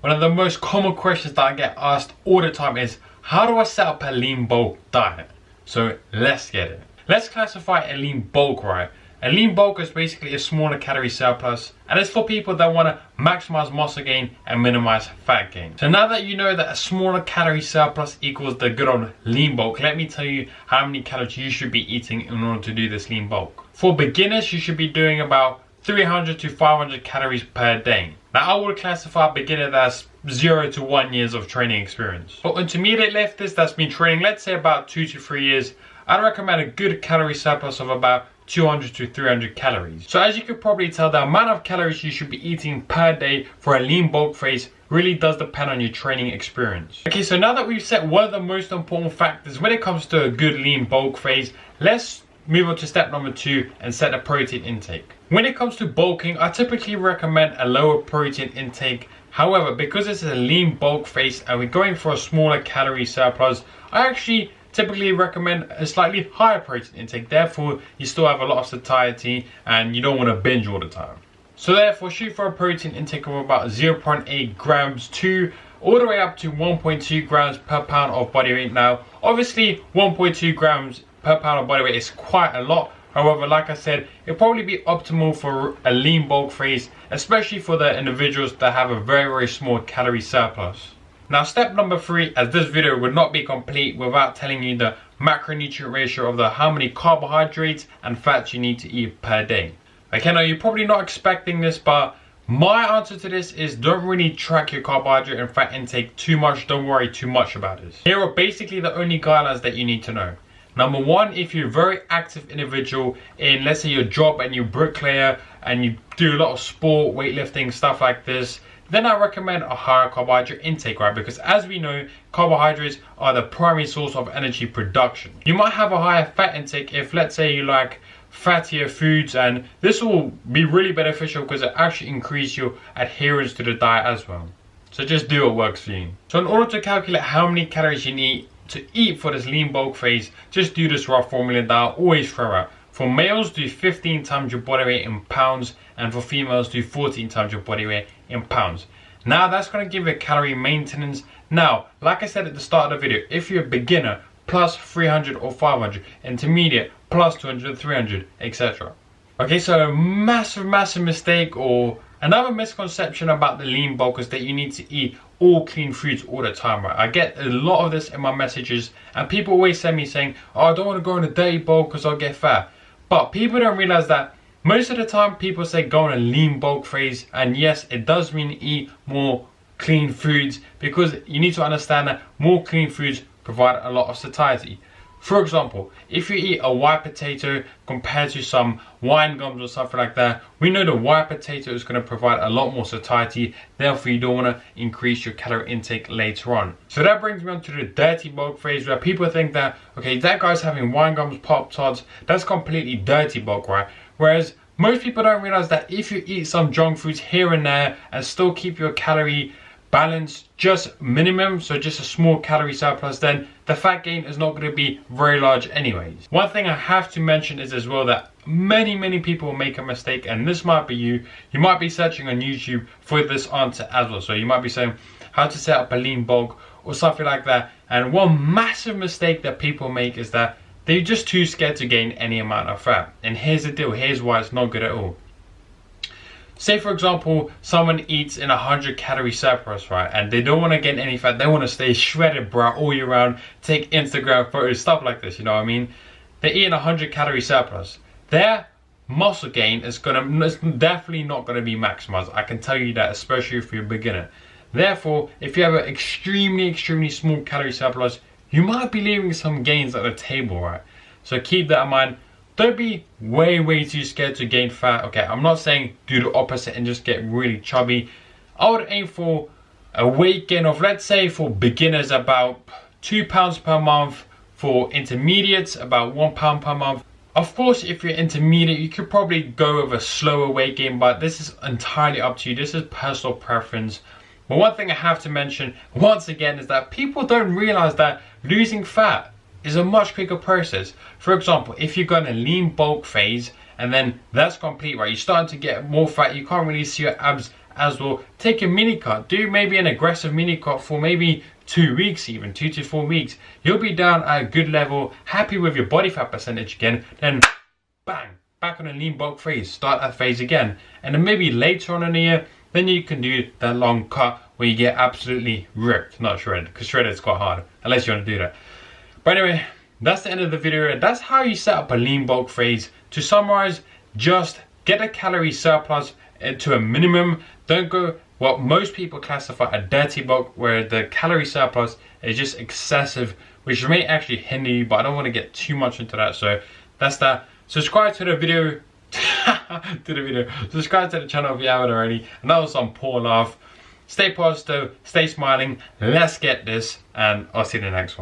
One of the most common questions that I get asked all the time is, how do I set up a lean bulk diet? So let's get it. Let's classify a lean bulk, right? A lean bulk is basically a smaller calorie surplus, and it's for people that want to maximize muscle gain and minimize fat gain. So now that you know that a smaller calorie surplus equals the good old lean bulk, let me tell you how many calories you should be eating in order to do this lean bulk. For beginners, you should be doing about 300 to 500 calories per day. Now I would classify a beginner that's 0 to 1 years of training experience. For intermediate lifters that's been training, let's say about 2 to 3 years, I'd recommend a good calorie surplus of about 200 to 300 calories. So as you could probably tell, the amount of calories you should be eating per day for a lean bulk phase really does depend on your training experience. Okay, so now that we've set one of the most important factors when it comes to a good lean bulk phase, let's move on to step number 2 and set a protein intake. When it comes to bulking, I typically recommend a lower protein intake. However, because this is a lean bulk phase and we're going for a smaller calorie surplus, I actually typically recommend a slightly higher protein intake. Therefore, you still have a lot of satiety and you don't want to binge all the time. So therefore, shoot for a protein intake of about 0.8 grams to all the way up to 1.2 grams per pound of body weight. Now, obviously 1.2 grams per pound of body weight is quite a lot. However, like I said, it'll probably be optimal for a lean bulk phase, especially for the individuals that have a very small calorie surplus. Now step number 3, as this video would not be complete without telling you the macronutrient ratio of how many carbohydrates and fats you need to eat per day. Okay, now you're probably not expecting this, but my answer to this is don't really track your carbohydrate and fat intake too much. Don't worry too much about this. Here are basically the only guidelines that you need to know. Number 1, if you're a very active individual in, let's say, your job and you're bricklayer and you do a lot of sport, weightlifting, stuff like this, then I recommend a higher carbohydrate intake, right? Because as we know, carbohydrates are the primary source of energy production. You might have a higher fat intake if, let's say, you like fattier foods, and this will be really beneficial because it actually increases your adherence to the diet as well. So just do what works for you. So in order to calculate how many calories you need to eat for this lean bulk phase, just do this rough formula that I always throw out. For males, do 15 times your body weight in pounds, and for females, do 14 times your body weight in pounds. Now that's going to give you a calorie maintenance. Now, like I said at the start of the video, if you're a beginner, plus 300 or 500, intermediate, plus 200, 300, etc. Okay, so a massive mistake or another misconception about the lean bulk is that you need to eat all clean foods all the time, right? I get a lot of this in my messages, and people always send me saying, oh, I don't want to go on a dirty bulk because I'll get fat. But people don't realize that most of the time people say go on a lean bulk phase, and yes, it does mean eat more clean foods, because you need to understand that more clean foods provide a lot of satiety. For example, if you eat a white potato compared to some wine gums or something like that, we know the white potato is going to provide a lot more satiety. Therefore, you don't want to increase your calorie intake later on. So that brings me on to the dirty bulk phase, where people think that, okay, that guy's having wine gums, Pop-Tarts, that's completely dirty bulk, right? Whereas most people don't realize that if you eat some junk foods here and there and still keep your calorie balance just minimum, so just a small calorie surplus, then the fat gain is not going to be very large anyways. One thing I have to mention is as well that many people make a mistake, and this might be you might be searching on YouTube for this answer as well. So you might be saying how to set up a lean bulk or something like that, and one massive mistake that people make is that they're just too scared to gain any amount of fat. And here's the deal, here's why it's not good at all. Say for example, someone eats in 100 calorie surplus, right? And they don't want to gain any fat. They want to stay shredded, bro, all year round, take Instagram photos, stuff like this, you know what I mean? They eat in 100 calorie surplus. Their muscle gain is definitely not going to be maximized. I can tell you that, especially if you're a beginner. Therefore, if you have an extremely small calorie surplus, you might be leaving some gains at the table, right? So keep that in mind. Don't be way too scared to gain fat. Okay, I'm not saying do the opposite and just get really chubby. I would aim for a weight gain of, let's say for beginners, about 2 pounds per month. For intermediates, about 1 pound per month. Of course, if you're intermediate, you could probably go with a slower weight gain, but this is entirely up to you. This is personal preference. But one thing I have to mention once again is that people don't realize that losing fat is a much quicker process. For example, if you're going to lean bulk phase and then that's complete, right? You're starting to get more fat, you can't really see your abs as well, take a mini cut. Do maybe an aggressive mini cut for maybe 2 weeks, even 2 to 4 weeks. You'll be down at a good level, happy with your body fat percentage again. Then bang, back on a lean bulk phase, start that phase again. And then maybe later on in the year, then you can do that long cut where you get absolutely ripped, not shredded, because shredded is quite hard unless you want to do that. But anyway, that's the end of the video. That's how you set up a lean bulk phase. To summarize, just get a calorie surplus to a minimum. Don't go what most people classify a dirty bulk, where the calorie surplus is just excessive, which may actually hinder you, but I don't want to get too much into that. So that's that. Subscribe to the video. Subscribe to the channel if you haven't already. And that was some poor laugh. Stay positive, stay smiling. Let's get this, and I'll see you in the next one.